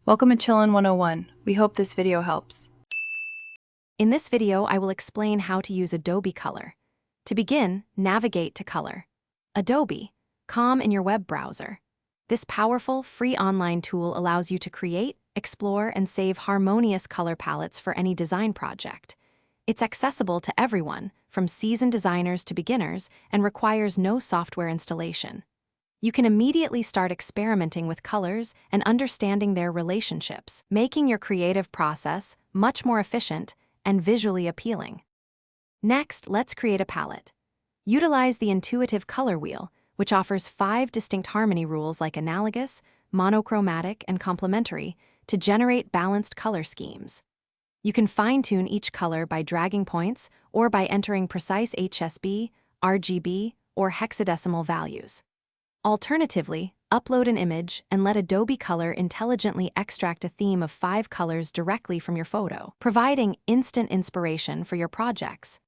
Welcome to Chillin' 101. We hope this video helps. In this video, I will explain how to use Adobe Color. To begin, navigate to Color. Adobe, COM in your web browser. This powerful, free online tool allows you to create, explore, and save harmonious color palettes for any design project. It's accessible to everyone, from seasoned designers to beginners, and requires no software installation. You can immediately start experimenting with colors and understanding their relationships, making your creative process much more efficient and visually appealing. Next, let's create a palette. Utilize the intuitive color wheel, which offers 5 distinct harmony rules like analogous, monochromatic, and complementary to generate balanced color schemes. You can fine-tune each color by dragging points or by entering precise HSB, RGB, or hexadecimal values. Alternatively, upload an image and let Adobe Color intelligently extract a theme of 5 colors directly from your photo, providing instant inspiration for your projects.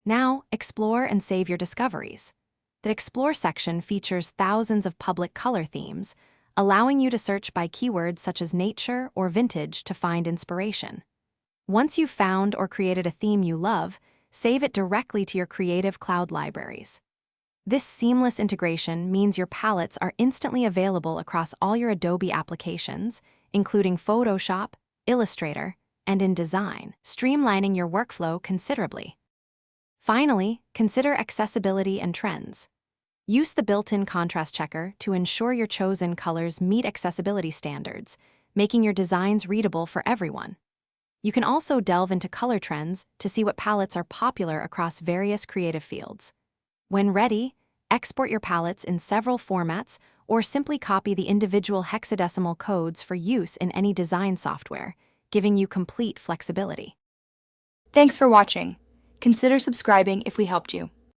Now, explore and save your discoveries. The Explore section features thousands of public color themes, allowing you to search by keywords such as nature or vintage to find inspiration. Once you've found or created a theme you love, save it directly to your Creative Cloud libraries. This seamless integration means your palettes are instantly available across all your Adobe applications, including Photoshop, Illustrator, and InDesign, streamlining your workflow considerably. Finally, consider accessibility and trends. Use the built-in contrast checker to ensure your chosen colors meet accessibility standards, making your designs readable for everyone. You can also delve into color trends to see what palettes are popular across various creative fields. When ready, export your palettes in several formats or simply copy the individual hexadecimal codes for use in any design software, giving you complete flexibility. Thanks for watching. Consider subscribing if we helped you.